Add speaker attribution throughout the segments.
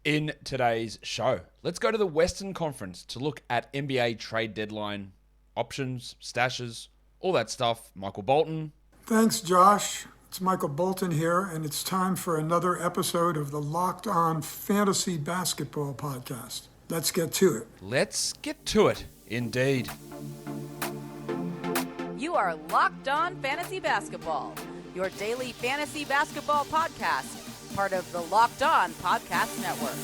Speaker 1: In today's show, let's go to the Western Conference to look at NBA trade deadline options, stashes, all that stuff. Michael Bolton.
Speaker 2: Thanks, Josh. It's Michael Bolton here, and it's time for another episode of the Locked On Fantasy Basketball Podcast. Let's get to it.
Speaker 1: Let's get to it, indeed.
Speaker 3: You are Locked On Fantasy Basketball, your daily fantasy basketball podcast, part of the Locked On Podcast Network.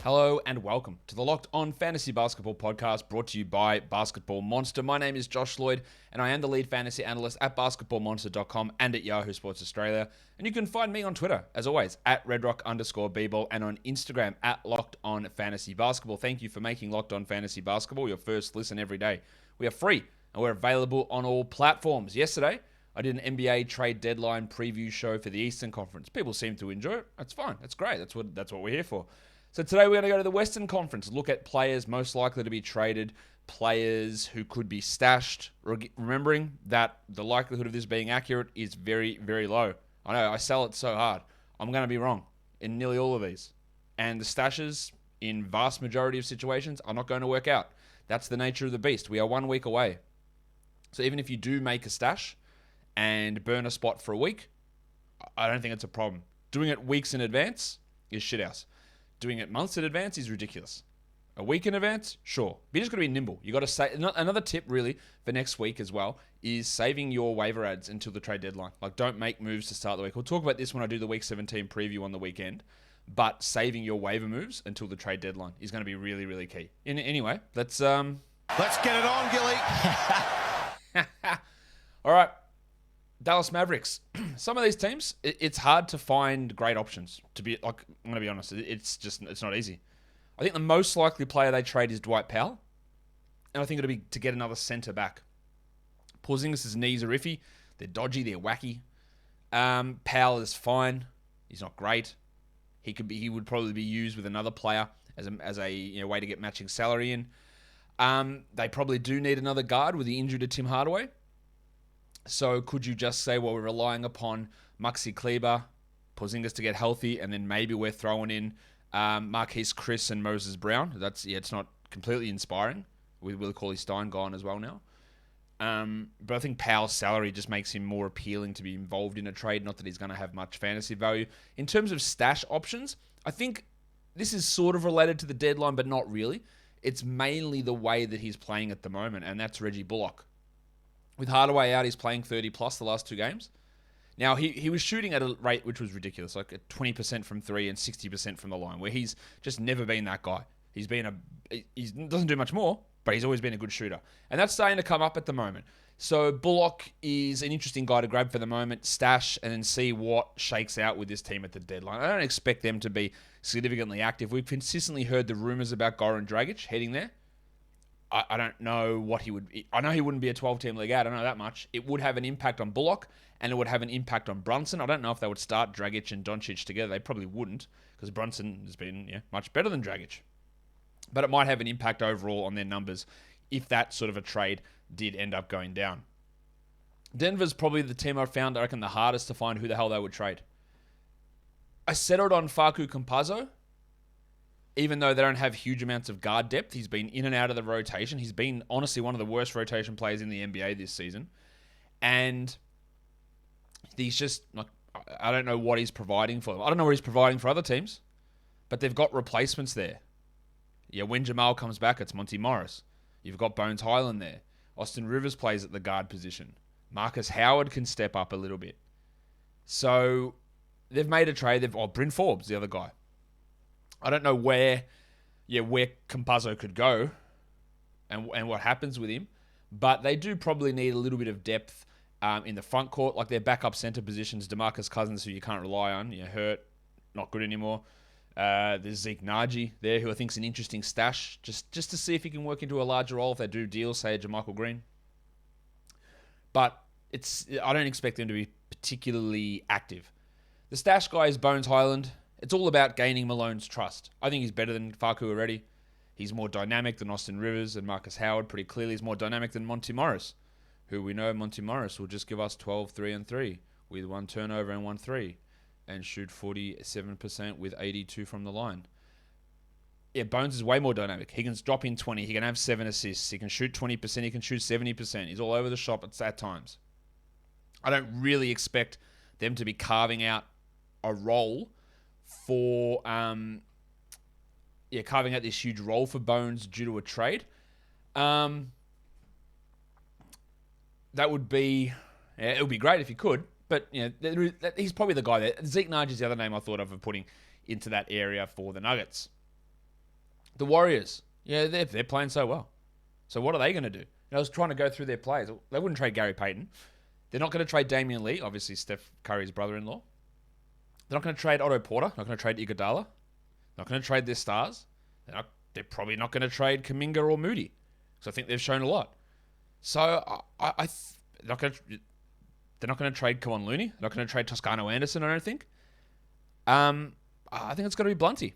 Speaker 1: Hello and welcome to the Locked On Fantasy Basketball Podcast, brought to you by Basketball Monster. My name is Josh Lloyd, and I am the lead fantasy analyst at basketballmonster.com and at Yahoo Sports Australia. And you can find me on Twitter, as always, at redrock_bball, and on Instagram at Locked On Fantasy Basketball. Thank you for making Locked On Fantasy Basketball your first listen every day. We are free, and we're available on all platforms. Yesterday, I did an NBA trade deadline preview show for the Eastern Conference. People seem to enjoy it. That's fine. That's great. That's what we're here for. So today we're going to go to the Western Conference, look at players most likely to be traded, players who could be stashed, remembering that the likelihood of this being accurate is very, very low. I know, I sell it so hard. I'm going to be wrong in nearly all of these. And the stashes, in vast majority of situations, are not going to work out. That's the nature of the beast. We are 1 week away. So even if you do make a stash and burn a spot for a week, I don't think it's a problem. Doing it weeks in advance is shithouse. Doing it months in advance is ridiculous. A week in advance, sure. But you just got to be nimble. You got to say another tip really for next week as well is saving your waiver ads until the trade deadline. Like, don't make moves to start the week. We'll talk about this when I do the Week 17 preview on the weekend. But saving your waiver moves until the trade deadline is going to be really, really key. Anyway, let's
Speaker 4: get it on, Gilly.
Speaker 1: All right. Dallas Mavericks. Some of these teams, it's hard to find great options. To be like, I'm going to be honest, it's not easy. I think the most likely player they trade is Dwight Powell, and I think it'll be to get another center back. Porzingis' knees are iffy, they're dodgy, they're wacky. Powell is fine, he's not great. He would probably be used with another player as a way to get matching salary in. They probably do need another guard with the injury to Tim Hardaway. So could you just say, well, we're relying upon Maxi Kleber, Porzingis to get healthy, and then maybe we're throwing in Marquise Chris and Moses Brown? It's not completely inspiring with Willie Cauley-Stein gone as well now. But I think Powell's salary just makes him more appealing to be involved in a trade, not that he's going to have much fantasy value. In terms of stash options, I think this is sort of related to the deadline, but not really. It's mainly the way that he's playing at the moment, and that's Reggie Bullock. With Hardaway out, he's playing 30-plus the last two games. Now, he was shooting at a rate which was ridiculous, like 20% from three and 60% from the line, where he's just never been that guy. He doesn't do much more, but he's always been a good shooter. And that's starting to come up at the moment. So Bullock is an interesting guy to grab for the moment, stash, and then see what shakes out with this team at the deadline. I don't expect them to be significantly active. We've consistently heard the rumors about Goran Dragic heading there. I don't know what he would be. I know he wouldn't be a 12-team league out. I know that much. It would have an impact on Bullock, and it would have an impact on Brunson. I don't know if they would start Dragic and Doncic together. They probably wouldn't, because Brunson has been much better than Dragic. But it might have an impact overall on their numbers if that sort of a trade did end up going down. Denver's probably the team I've found, I reckon, the hardest to find who the hell they would trade. I settled on Facu Campazzo. Even though they don't have huge amounts of guard depth, he's been in and out of the rotation. He's been, honestly, one of the worst rotation players in the NBA this season. And he's just, like, I don't know what he's providing for them. I don't know what he's providing for other teams, but they've got replacements there. Yeah, when Jamal comes back, it's Monty Morris. You've got Bones Highland there. Austin Rivers plays at the guard position. Marcus Howard can step up a little bit. So they've made a trade. Bryn Forbes, the other guy. I don't know where Campazzo could go and what happens with him, but they do probably need a little bit of depth in the front court, like their backup center positions. DeMarcus Cousins, who you can't rely on, hurt, not good anymore. There's Zeke Naji there, who I think is an interesting stash, just to see if he can work into a larger role if they do deals, say, JaMychal Green. But I don't expect them to be particularly active. The stash guy is Bones Highland. It's all about gaining Malone's trust. I think he's better than Facu already. He's more dynamic than Austin Rivers and Marcus Howard. Pretty clearly, he's more dynamic than Monty Morris, who we know Monty Morris will just give us 12, 3, and 3 with 1 turnover and 1 3 and shoot 47% with 82 from the line. Yeah, Bones is way more dynamic. He can drop in 20. He can have 7 assists. He can shoot 20%. He can shoot 70%. He's all over the shop at times. I don't really expect them to be carving out a role for, carving out this huge role for Bones due to a trade. That would be, it would be great if he could, but he's probably the guy there. Zeke Nudge is the other name I thought of putting into that area for the Nuggets. The Warriors, they're playing so well. So what are they going to do? I was trying to go through their players. They wouldn't trade Gary Payton. They're not going to trade Damian Lee, obviously Steph Curry's brother-in-law. They're not going to trade Otto Porter. Not going to trade Iguodala. Not going to trade their stars. They're probably not going to trade Kuminga or Moody. So I think they've shown a lot. So they're not going to trade Kevon Looney. They're not going to trade Toscano Anderson, I don't think. I think it's going to be Blunty.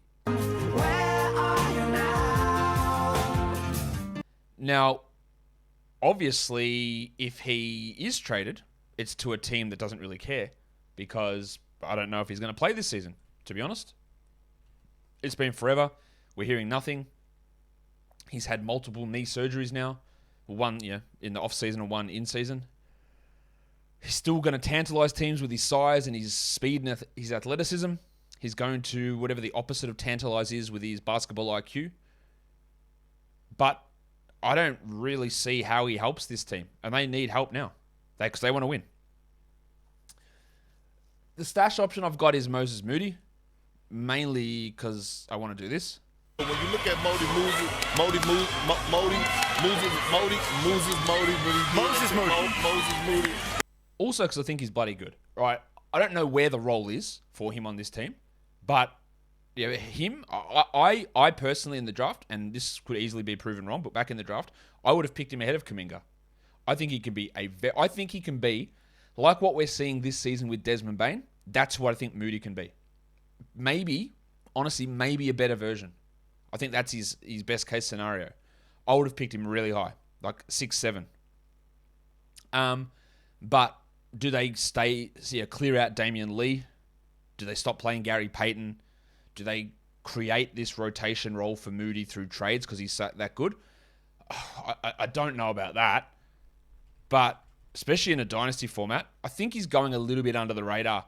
Speaker 1: Now, obviously, if he is traded, it's to a team that doesn't really care because I don't know if he's going to play this season, to be honest. It's been forever. We're hearing nothing. He's had multiple knee surgeries now. One, in the off-season and one in-season. He's still going to tantalize teams with his size and his speed and his athleticism. He's going to whatever the opposite of tantalize is with his basketball IQ. But I don't really see how he helps this team. And they need help now because they want to win. The stash option I've got is Moses Moody, mainly because I want to do this.
Speaker 5: When you look at Moses Moody.
Speaker 1: Also because I think he's bloody good, right? I don't know where the role is for him on this team, but I personally in the draft, and this could easily be proven wrong, but back in the draft, I would have picked him ahead of Kuminga. I think he can be like what we're seeing this season with Desmond Bane. That's what I think Moody can be. Maybe a better version. I think that's his best case scenario. I would have picked him really high, like 6, 7. But do they clear out Damian Lee? Do they stop playing Gary Payton? Do they create this rotation role for Moody through trades because he's that good? I don't know about that. But especially in a dynasty format, I think he's going a little bit under the radar,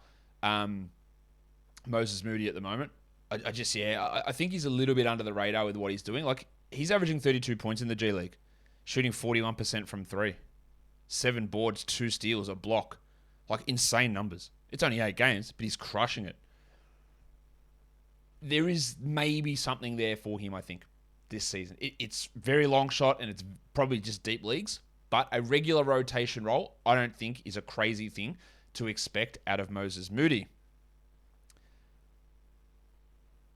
Speaker 1: Moses Moody at the moment. I think he's a little bit under the radar with what he's doing. Like, he's averaging 32 points in the G League, shooting 41% from 3. 7 boards, 2 steals, a block. Like, insane numbers. It's only 8 games, but he's crushing it. There is maybe something there for him, I think, this season. It's very long shot, and it's probably just deep leagues. But a regular rotation role, I don't think, is a crazy thing to expect out of Moses Moody.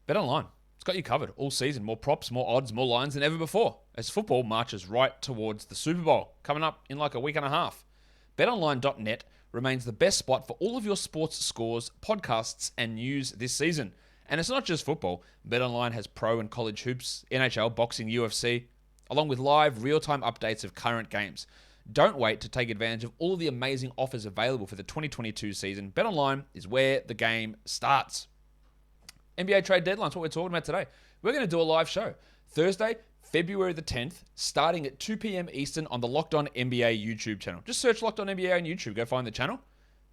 Speaker 1: Bet online. It's got you covered all season. More props, more odds, more lines than ever before as football marches right towards the Super Bowl, coming up in like a week and a half. BetOnline.net remains the best spot for all of your sports scores, podcasts, and news this season. And it's not just football. BetOnline has pro and college hoops, NHL, boxing, UFC, along with live, real-time updates of current games. Don't wait to take advantage of all the amazing offers available for the 2022 season. BetOnline is where the game starts. NBA trade deadline's what we're talking about today. We're going to do a live show Thursday, February the 10th, starting at 2 p.m. Eastern on the Locked On NBA YouTube channel. Just search Locked On NBA on YouTube. Go find the channel,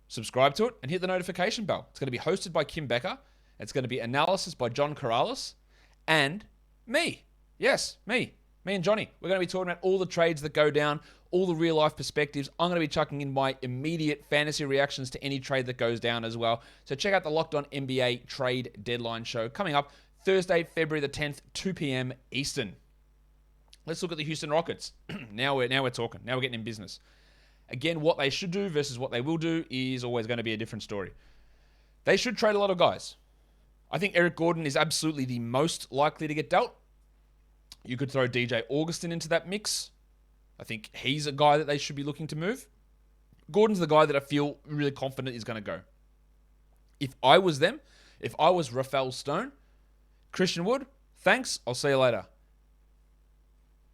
Speaker 1: subscribe to it, and hit the notification bell. It's going to be hosted by Kim Becker. It's going to be analysis by John Corrales and me. Yes, me and Johnny. We're going to be talking about all the trades that go down, all the real-life perspectives. I'm going to be chucking in my immediate fantasy reactions to any trade that goes down as well. So check out the Locked On NBA Trade Deadline Show coming up Thursday, February the 10th, 2 p.m. Eastern. Let's look at the Houston Rockets. Now we're talking. Now we're getting in business. Again, what they should do versus what they will do is always going to be a different story. They should trade a lot of guys. I think Eric Gordon is absolutely the most likely to get dealt. You could throw DJ Augustin into that mix. I think he's a guy that they should be looking to move. Gordon's the guy that I feel really confident is going to go. If I was them, if I was Rafael Stone, Christian Wood, thanks, I'll see you later.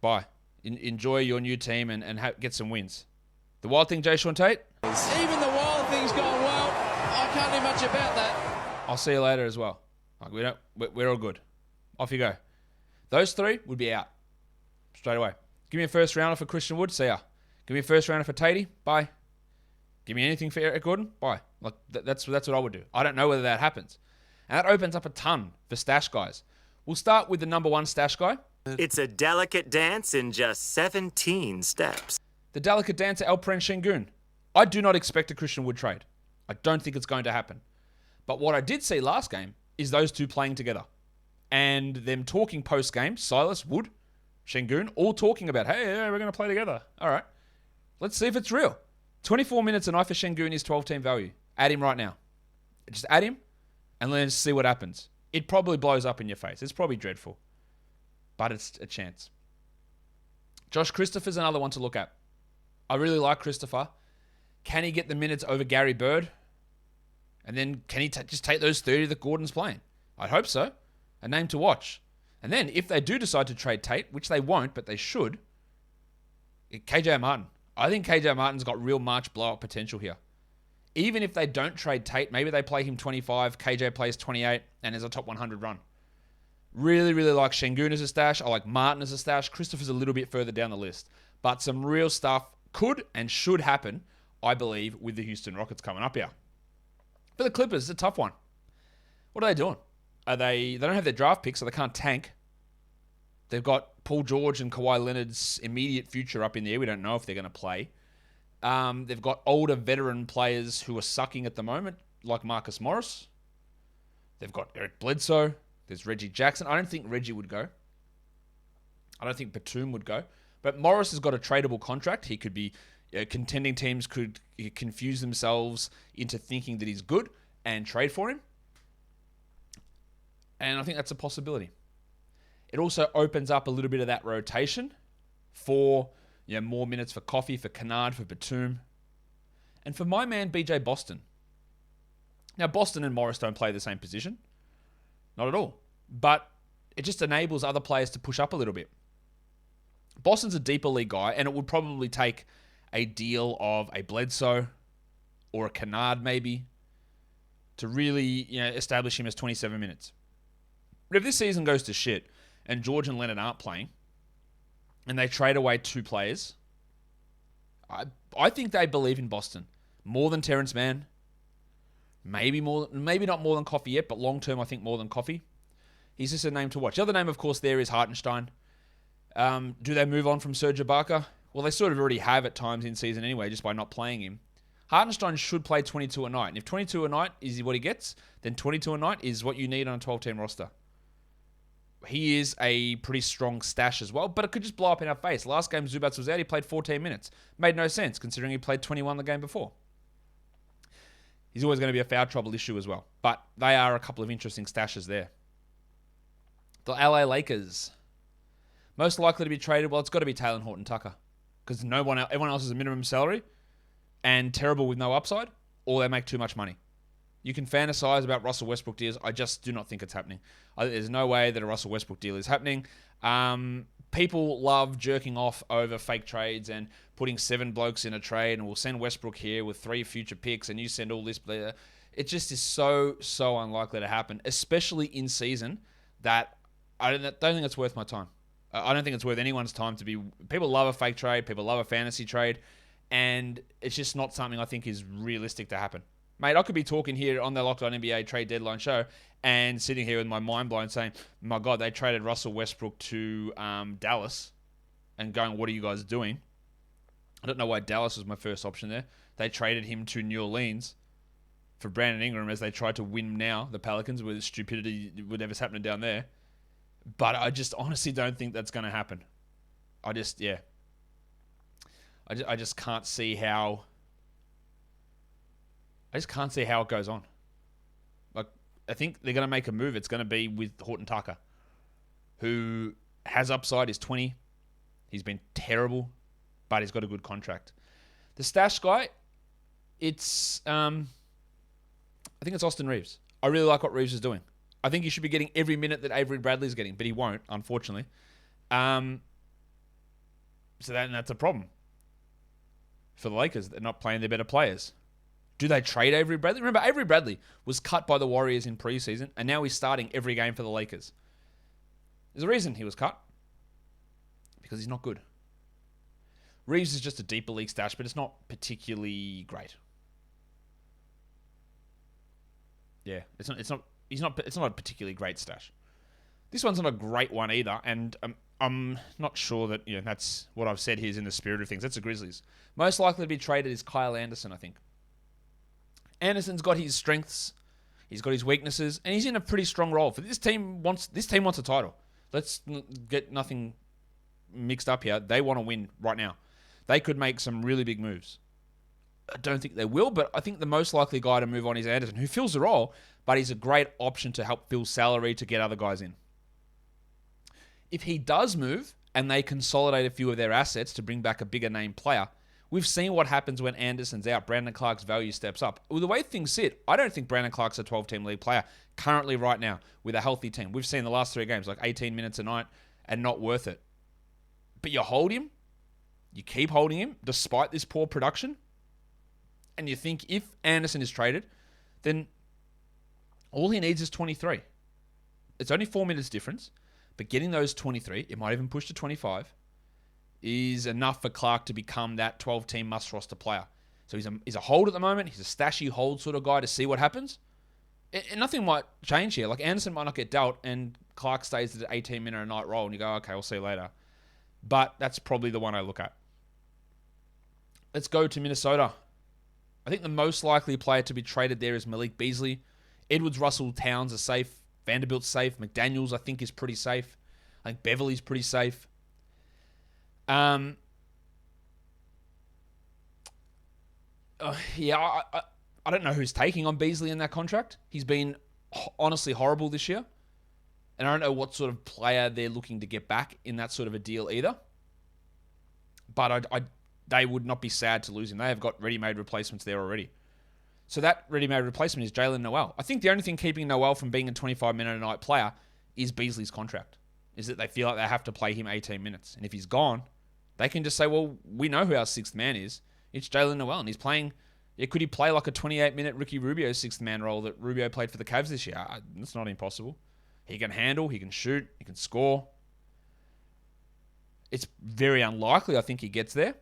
Speaker 1: Bye. Enjoy your new team and get some wins. The wild thing, Jay Sean Tate.
Speaker 6: Even the wild thing's gone well. I can't do much about that.
Speaker 1: I'll see you later as well. Like we're all good. Off you go. Those three would be out straight away. Give me a first rounder for Christian Wood. See ya. Give me a first rounder for Tatey. Bye. Give me anything for Eric Gordon. Bye. Like that's what I would do. I don't know whether that happens, and that opens up a ton for stash guys. We'll start with the number one stash guy.
Speaker 7: It's a delicate dance in just 17 steps.
Speaker 1: The delicate dancer Alperen Şengün. I do not expect a Christian Wood trade. I don't think it's going to happen. But what I did see last game is those two playing together. And them talking post-game, Silas, Wood, Şengün, all talking about, hey, we're going to play together. All right. Let's see if it's real. 24 minutes a night for Şengün is 12-team value. Add him right now. Just add him and let's see what happens. It probably blows up in your face. It's probably dreadful. But it's a chance. Josh Christopher's another one to look at. I really like Christopher. Can he get the minutes over Gary Bird? And then can he just take those 30 that Gordon's playing? I'd hope so. A name to watch. And then if they do decide to trade Tate, which they won't, but they should, KJ Martin. I think KJ Martin's got real March blowout potential here. Even if they don't trade Tate, maybe they play him 25, KJ plays 28, and there's a top 100 run. Really, really like Şengün as a stash. I like Martin as a stash. Christopher's a little bit further down the list. But some real stuff could and should happen, I believe, with the Houston Rockets coming up here. For the Clippers, it's a tough one. What are they doing? They don't have their draft picks, so they can't tank. They've got Paul George and Kawhi Leonard's immediate future up in the air. We don't know if they're going to play. They've got older veteran players who are sucking at the moment, like Marcus Morris. They've got Eric Bledsoe. There's Reggie Jackson. I don't think Reggie would go. I don't think Batum would go. But Morris has got a tradable contract. He could be... contending teams could confuse themselves into thinking that he's good and trade for him. And I think that's a possibility. It also opens up a little bit of that rotation for more minutes for Coffey, for Kennard, for Batum, and for my man BJ Boston. Now, Boston and Morris don't play the same position. Not at all. But it just enables other players to push up a little bit. Boston's a deeper league guy, and it would probably take a deal of a Bledsoe or a Kennard maybe to really establish him as 27 minutes. But if this season goes to shit and George and Leonard aren't playing and they trade away two players, I think they believe in Boston more than Terrence Mann. Maybe not more than Coffey yet, but long term I think more than Coffey. He's just a name to watch. The other name, of course, there is Hartenstein. Do they move on from Serge Ibaka? Well, they sort of already have at times in season anyway, just by not playing him. Hartenstein should play 22 a night. And if 22 a night is what he gets, then 22 a night is what you need on a 12-team roster. He is a pretty strong stash as well, but it could just blow up in our face. Last game Zubats was out, he played 14 minutes. Made no sense, considering he played 21 the game before. He's always going to be a foul trouble issue as well. But they are a couple of interesting stashes there. The LA Lakers. Most likely to be traded, well, it's got to be Talen Horton-Tucker. Because everyone else is a minimum salary and terrible with no upside, or they make too much money. You can fantasize about Russell Westbrook deals. I just do not think it's happening. There's no way that a Russell Westbrook deal is happening. People love jerking off over fake trades and putting 7 blokes in a trade, and we'll send Westbrook here with 3 future picks, and you send all this. It just is so unlikely to happen, especially in season, that I don't think it's worth my time. I don't think it's worth anyone's time to be... People love a fake trade. People love a fantasy trade. And it's just not something I think is realistic to happen. Mate, I could be talking here on the Locked On NBA trade deadline show and sitting here with my mind blown saying, my God, they traded Russell Westbrook to Dallas and going, what are you guys doing? I don't know why Dallas was my first option there. They traded him to New Orleans for Brandon Ingram as they try to win now, the Pelicans, with stupidity, whatever's happening down there. But I just honestly don't think that's going to happen. I just can't see how... I just can't see how it goes on. Like, I think they're going to make a move. It's going to be with Horton-Tucker, who has upside, is 20. He's been terrible, but he's got a good contract. The stash guy, it's... I think it's Austin Reeves. I really like what Reeves is doing. I think he should be getting every minute that Avery Bradley's getting, but he won't, unfortunately. So that's a problem. for the Lakers. They're not playing their better players. Do they trade Avery Bradley? Remember, Avery Bradley was cut by the Warriors in preseason, and now he's starting every game for the Lakers. There's a reason he was cut. Because he's not good. Reeves is just a deeper league stash, but it's not particularly great. Yeah, it's not a particularly great stash. This one's not a great one either, and I'm not sure that that's what I've said here is in the spirit of things. That's the Grizzlies. Most likely to be traded is Kyle Anderson, I think. Anderson's got his strengths, he's got his weaknesses, and he's in a pretty strong role. For this team wants a title. Let's get nothing mixed up here. They want to win right now. They could make some really big moves. I don't think they will, but I think the most likely guy to move on is Anderson, who fills the role, but he's a great option to help fill salary to get other guys in. If he does move and they consolidate a few of their assets to bring back a bigger name player, we've seen what happens when Anderson's out. Brandon Clark's value steps up. Well, the way things sit, I don't think Brandon Clark's a 12-team league player currently right now with a healthy team. We've seen the last 3 games, like 18 minutes a night, and not worth it. But you hold him, you keep holding him despite this poor production, and you think if Anderson is traded, then all he needs is 23. It's only 4 minutes difference, but getting those 23, it might even push to 25, is enough for Clark to become that 12-team must-roster player. So he's a hold at the moment. He's a stashy hold sort of guy to see what happens. And nothing might change here. Like Anderson might not get dealt, and Clark stays at an 18-minute-a-night role, and you go, okay, we'll see you later. But that's probably the one I look at. Let's go to Minnesota. I think the most likely player to be traded there is Malik Beasley. Edwards, Russell, Towns are safe. Vanderbilt's safe. McDaniels, I think, is pretty safe. I think Beverly's pretty safe. I don't know who's taking on Beasley in that contract. He's been honestly horrible this year. And I don't know what sort of player they're looking to get back in that sort of a deal either. But they would not be sad to lose him. They have got ready-made replacements there already. So that ready-made replacement is Jalen Noel. I think the only thing keeping Noel from being a 25-minute-a-night player is Beasley's contract. Is that they feel like they have to play him 18 minutes. And if he's gone, they can just say, well, we know who our sixth man is. It's Jalen Noel. And he's playing... could he play like a 28-minute Ricky Rubio sixth man role that Rubio played for the Cavs this year? It's not impossible. He can handle, he can shoot, he can score. It's very unlikely I think he gets there.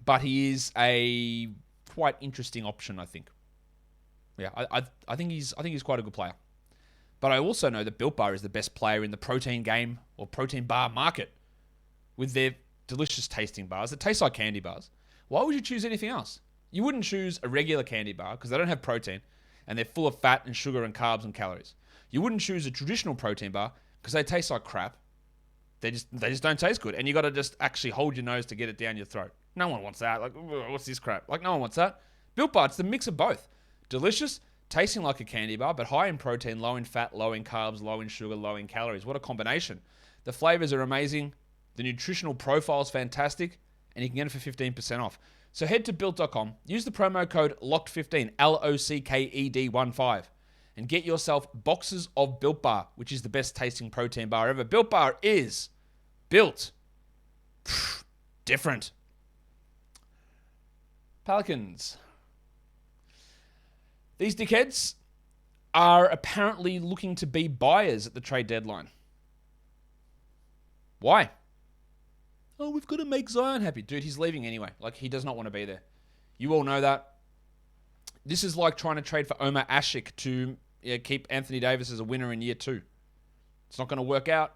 Speaker 1: But he is a quite interesting option, I think. Yeah, I think he's quite a good player. But I also know that Built Bar is the best player in the protein game or protein bar market with their delicious tasting bars that taste like candy bars. Why would you choose anything else? You wouldn't choose a regular candy bar because they don't have protein and they're full of fat and sugar and carbs and calories. You wouldn't choose a traditional protein bar because they taste like crap. They just don't taste good. And you got to just actually hold your nose to get it down your throat. No one wants that. Like, what's this crap? Like, no one wants that. Built Bar, it's the mix of both. Delicious, tasting like a candy bar, but high in protein, low in fat, low in carbs, low in sugar, low in calories. What a combination. The flavors are amazing. The nutritional profile is fantastic. And you can get it for 15% off. So head to Built.com, use the promo code LOCKED15, LOCKED15, and get yourself boxes of Built Bar, which is the best tasting protein bar ever. Built Bar is built different. Pelicans. These dickheads are apparently looking to be buyers at the trade deadline. Why? Oh, we've got to make Zion happy. Dude, he's leaving anyway. Like, he does not want to be there. You all know that. This is like trying to trade for Omer Ashik to keep Anthony Davis as a winner in year 2. It's not going to work out.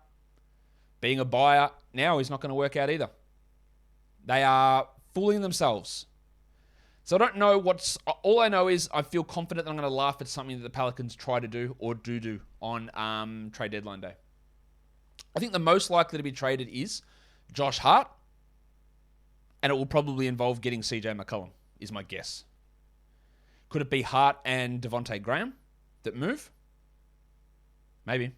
Speaker 1: Being a buyer now is not going to work out either. They are fooling themselves. So I don't know what's... All I know is I feel confident that I'm going to laugh at something that the Pelicans try to do or do on trade deadline day. I think the most likely to be traded is Josh Hart, and it will probably involve getting CJ McCollum, is my guess. Could it be Hart and Devontae Graham that move? Maybe.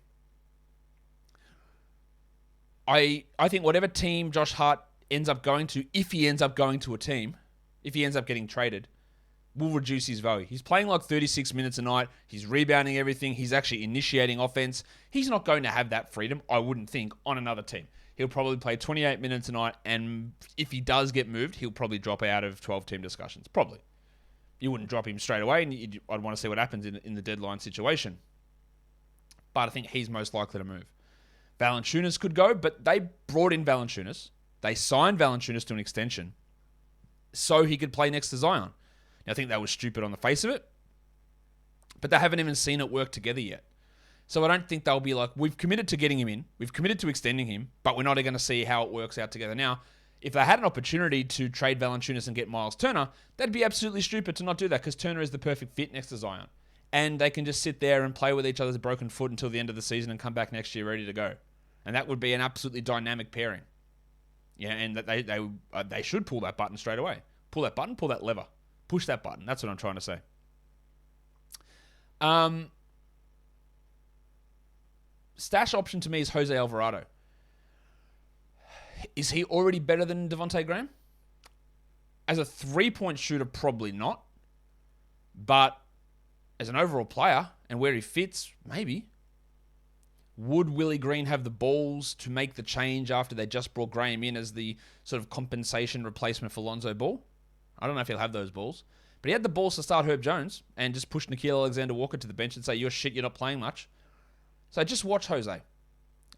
Speaker 1: I think whatever team Josh Hart ends up going to, if he ends up going to a team, if he ends up getting traded, will reduce his value. He's playing like 36 minutes a night. He's rebounding everything. He's actually initiating offense. He's not going to have that freedom, I wouldn't think, on another team. he'll probably play 28 minutes a night, and if he does get moved, he'll probably drop out of 12-team discussions. Probably. You wouldn't drop him straight away, and I'd want to see what happens in the deadline situation. But I think he's most likely to move. Valanciunas could go, but they brought in Valanciunas. They signed Valanciunas to an extension so he could play next to Zion. Now, I think that was stupid on the face of it, but they haven't even seen it work together yet. So I don't think they'll be like, we've committed to getting him in, we've committed to extending him, but we're not going to see how it works out together. Now, if they had an opportunity to trade Valanciunas and get Miles Turner, that'd be absolutely stupid to not do that because Turner is the perfect fit next to Zion. And they can just sit there and play with each other's broken foot until the end of the season and come back next year ready to go. And that would be an absolutely dynamic pairing. Yeah, and that they should pull that button straight away. Pull that button, pull that lever. Push that button. That's what I'm trying to say. Stash option to me is Jose Alvarado. Is he already better than Devontae Graham? As a three-point shooter, probably not. But as an overall player and where he fits, maybe. Would Willie Green have the balls to make the change after they just brought Graham in as the sort of compensation replacement for Lonzo Ball? I don't know if he'll have those balls. But he had the balls to start Herb Jones and just push Nickeil Alexander-Walker to the bench and say, you're shit, you're not playing much. So just watch Jose. I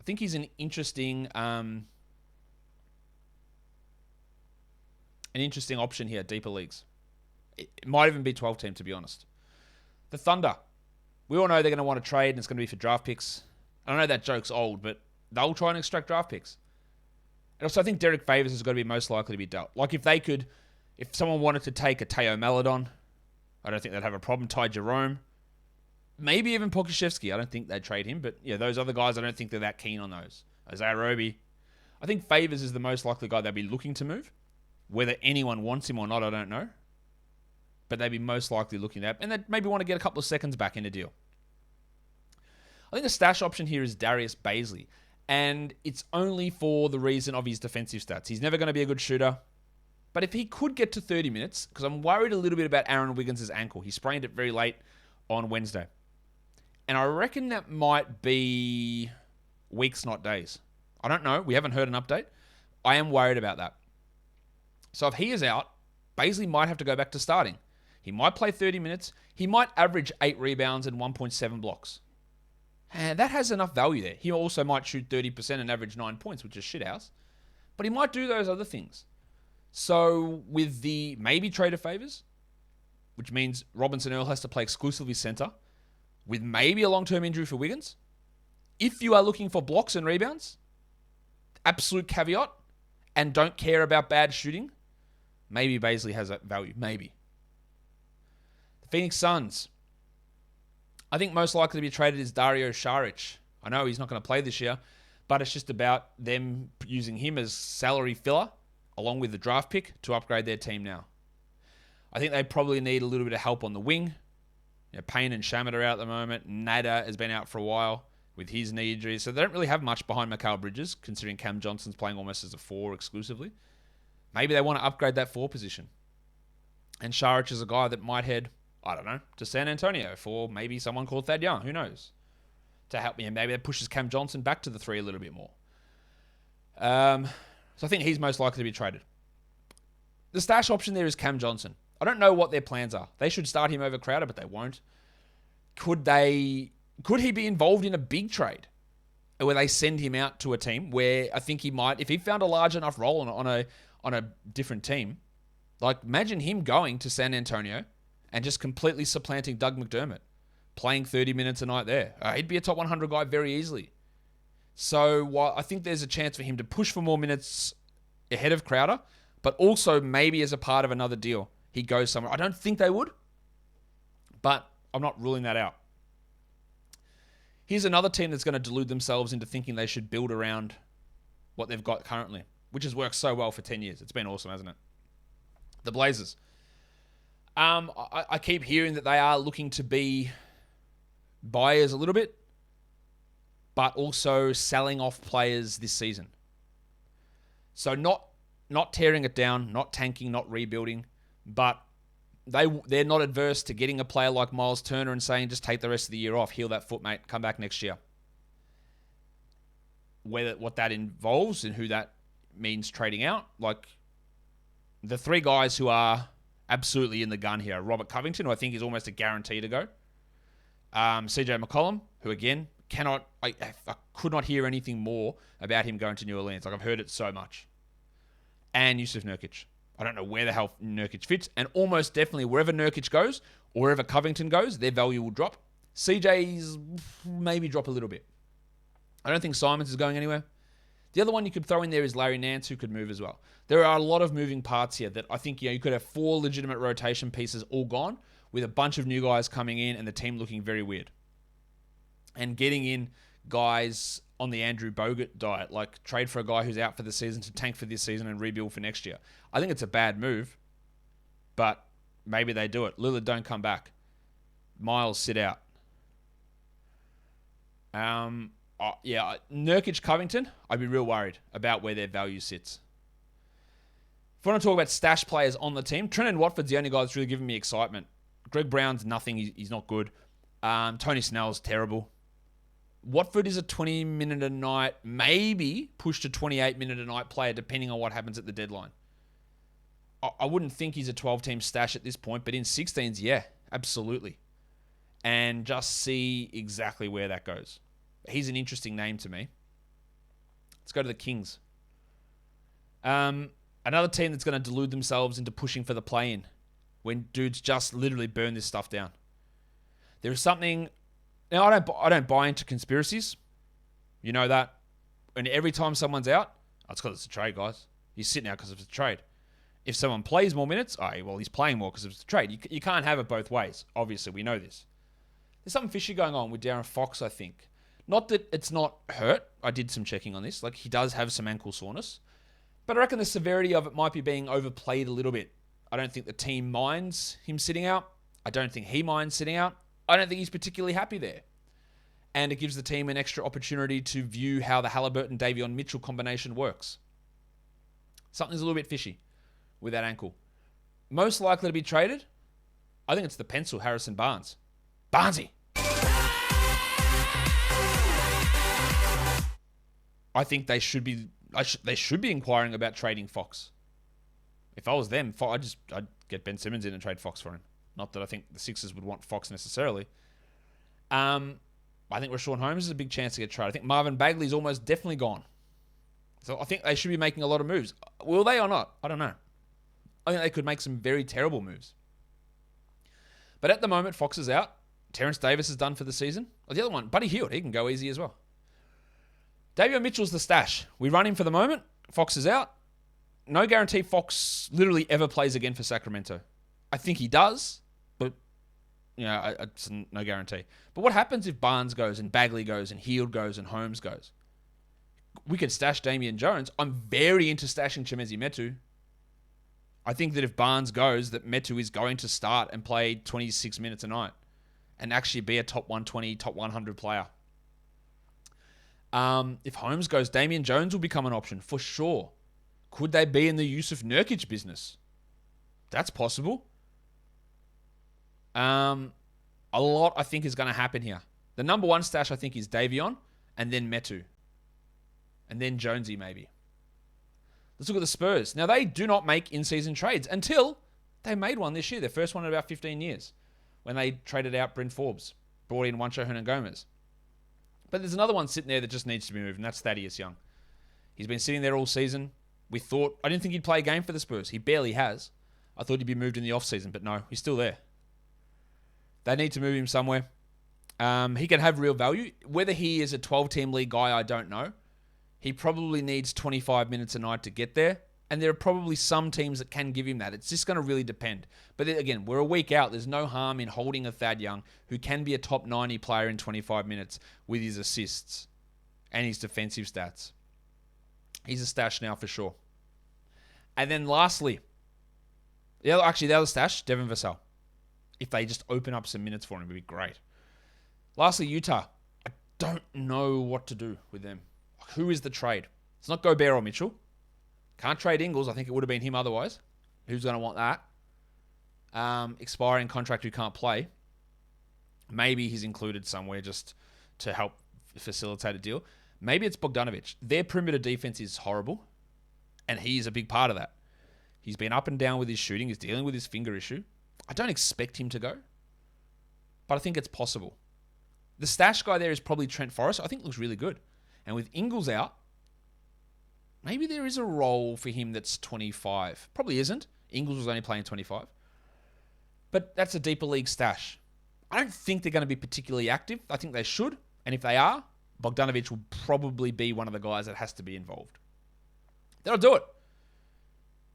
Speaker 1: think he's an interesting option here, deeper leagues. It might even be 12-team, to be honest. The Thunder. We all know they're going to want to trade, and it's going to be for draft picks. I know that joke's old, but they'll try and extract draft picks. And also, I think Derrick Favors is going to be most likely to be dealt. Like, if someone wanted to take a Teo Maledon, I don't think they'd have a problem. Ty Jerome. Maybe even Pokuševski. I don't think they'd trade him, but yeah, those other guys, I don't think they're that keen on those. Isaiah Roby. I think Favors is the most likely guy they'll be looking to move. Whether anyone wants him or not, I don't know. But they'd be most likely looking at, and they'd maybe want to get a couple of seconds back in a deal. I think the stash option here is Darius Baisley, and it's only for the reason of his defensive stats. He's never going to be a good shooter, but if he could get to 30 minutes, because I'm worried a little bit about Aaron Wiggins' ankle. He sprained it very late on Wednesday. And I reckon that might be weeks, not days. I don't know. We haven't heard an update. I am worried about that. So if he is out, Baisley might have to go back to starting. He might play 30 minutes. He might average 8 rebounds and 1.7 blocks. And that has enough value there. He also might shoot 30% and average 9 points, which is shithouse. But he might do those other things. So with the maybe trade of Favors, which means Robinson Earl has to play exclusively center, with maybe a long-term injury for Wiggins, if you are looking for blocks and rebounds, absolute caveat, and don't care about bad shooting, maybe Baisley has that value. Maybe. The Phoenix Suns. I think most likely to be traded is Dario Saric. I know he's not going to play this year, but it's just about them using him as salary filler, along with the draft pick, to upgrade their team now. I think they probably need a little bit of help on the wing. You know, Payne and Shamet are out at the moment. Nada has been out for a while with his knee injury. So they don't really have much behind Mikal Bridges, considering Cam Johnson's playing almost as a 4 exclusively. Maybe they want to upgrade that 4 position. And Saric is a guy that might head, I don't know, to San Antonio for maybe someone called Thad Young. Who knows? To help me. And maybe that pushes Cam Johnson back to the 3 a little bit more. So I think he's most likely to be traded. The stash option there is Cam Johnson. I don't know what their plans are. They should start him over Crowder, but they won't. Could he be involved in a big trade where they send him out to a team where I think he might, if he found a large enough role on a different team, like imagine him going to San Antonio and just completely supplanting Doug McDermott, playing 30 minutes a night there. He'd be a top 100 guy very easily. So while I think there's a chance for him to push for more minutes ahead of Crowder, but also maybe as a part of another deal, he goes somewhere. I don't think they would, but I'm not ruling that out. Here's another team that's going to delude themselves into thinking they should build around what they've got currently, which has worked so well for 10 years. It's been awesome, hasn't it? The Blazers. I keep hearing that they are looking to be buyers a little bit, but also selling off players this season. So not tearing it down, not tanking, not rebuilding, but they're not adverse to getting a player like Miles Turner and saying, just take the rest of the year off, heal that foot, mate, come back next year. what that involves and who that means trading out. Like, the three guys who are absolutely in the gun here: Robert Covington, who I think is almost a guarantee to go. CJ McCollum, who again I could not hear anything more about him going to New Orleans. Like, I've heard it so much. And Yusuf Nurkic. I don't know where the hell Nurkic fits, and almost definitely wherever Nurkic goes or wherever Covington goes, their value will drop. CJ's maybe drop a little bit. I don't think Simons is going anywhere. The other one you could throw in there is Larry Nance, who could move as well. There are a lot of moving parts here that I think you could have 4 legitimate rotation pieces all gone with a bunch of new guys coming in and the team looking very weird. And getting in guys on the Andrew Bogut diet, like trade for a guy who's out for the season to tank for this season and rebuild for next year. I think it's a bad move, but maybe they do it. Lillard don't come back. Miles sit out. Nurkic, Covington, I'd be real worried about where their value sits. If I want to talk about stash players on the team, Trendon Watford's the only guy that's really giving me excitement. Greg Brown's nothing. He's not good. Tony Snell's terrible. Watford is a 20-minute-a-night, maybe push to 28-minute-a-night player, depending on what happens at the deadline. I wouldn't think he's a 12-team stash at this point, but in 16s, yeah, absolutely. And just see exactly where that goes. He's an interesting name to me. Let's go to the Kings. Another team that's going to delude themselves into pushing for the play-in when dudes just literally burn this stuff down. There is something... Now, I don't buy into conspiracies. You know that. And every time someone's out, it's because it's a trade, guys. He's sitting out because it's a trade. If someone plays more minutes, he's playing more because it's a trade. You can't have it both ways. Obviously, we know this. There's something fishy going on with Darren Fox, I think. Not that it's not hurt. I did some checking on this. Like, he does have some ankle soreness. But I reckon the severity of it might be being overplayed a little bit. I don't think the team minds him sitting out. I don't think he minds sitting out. I don't think he's particularly happy there. And it gives the team an extra opportunity to view how the Halliburton-Davion Mitchell combination works. Something's a little bit fishy with that ankle. Most likely to be traded, I think it's the pencil, Harrison Barnes. Barnesy! I think they should be inquiring about trading Fox. If I was them, I'd get Ben Simmons in and trade Fox for him. Not that I think the Sixers would want Fox necessarily. I think Rashawn Holmes is a big chance to get traded. I think Marvin Bagley's almost definitely gone. So I think they should be making a lot of moves. Will they or not? I don't know. I think they could make some very terrible moves. But at the moment, Fox is out. Terrence Davis is done for the season. The other one, Buddy Hield, he can go easy as well. Davion Mitchell's the stash. We run him for the moment. Fox is out. No guarantee Fox literally ever plays again for Sacramento. I think he does, but it's no guarantee. But what happens if Barnes goes and Bagley goes and Hield goes and Holmes goes? We could stash Damian Jones. I'm very into stashing Chimezie Metu. I think that if Barnes goes, that Metu is going to start and play 26 minutes a night and actually be a top 120, top 100 player. If Holmes goes, Damian Jones will become an option for sure. Could they be in the Yusuf Nurkic business? That's possible. A lot, I think, is going to happen here. The number one stash, I think, is Davion, and then Metu. And then Jonesy, maybe. Let's look at the Spurs. Now, they do not make in-season trades until they made one this year. Their first one in about 15 years. When they traded out Bryn Forbes. Brought in Juancho Hernangomez. But there's another one sitting there that just needs to be moved, and that's Thaddeus Young. He's been sitting there all season. I didn't think he'd play a game for the Spurs. He barely has. I thought he'd be moved in the off-season, but no, he's still there. They need to move him somewhere. He can have real value. Whether he is a 12-team league guy, I don't know. He probably needs 25 minutes a night to get there, and there are probably some teams that can give him that. It's just going to really depend. But again, we're a week out. There's no harm in holding a Thad Young, who can be a top 90 player in 25 minutes with his assists and his defensive stats. He's a stash now for sure. And then lastly, the other stash, Devin Vassell. If they just open up some minutes for him, it would be great. Lastly, Utah. I don't know what to do with them. Who is the trade? It's not Gobert or Mitchell. Can't trade Ingles. I think it would have been him otherwise. Who's going to want that? Expiring contract who can't play. Maybe he's included somewhere just to help facilitate a deal. Maybe it's Bogdanović. Their perimeter defense is horrible, and he's a big part of that. He's been up and down with his shooting. He's dealing with his finger issue. I don't expect him to go, but I think it's possible. The stash guy there is probably Trent Forrest. I think looks really good. And with Ingles out, maybe there is a role for him that's 25. Probably isn't. Ingles was only playing 25. But that's a deeper league stash. I don't think they're going to be particularly active. I think they should. And if they are, Bogdanović will probably be one of the guys that has to be involved. That'll do it.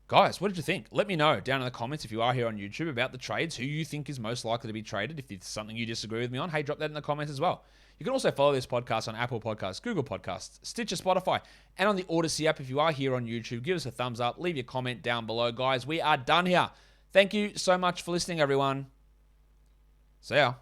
Speaker 1: Guys, what did you think? Let me know down in the comments if you are here on YouTube about the trades, who you think is most likely to be traded. If it's something you disagree with me on, hey, drop that in the comments as well. You can also follow this podcast on Apple Podcasts, Google Podcasts, Stitcher, Spotify, and on the Odyssey app. If you are here on YouTube, give us a thumbs up, leave your comment down below. Guys, we are done here. Thank you so much for listening, everyone. See ya.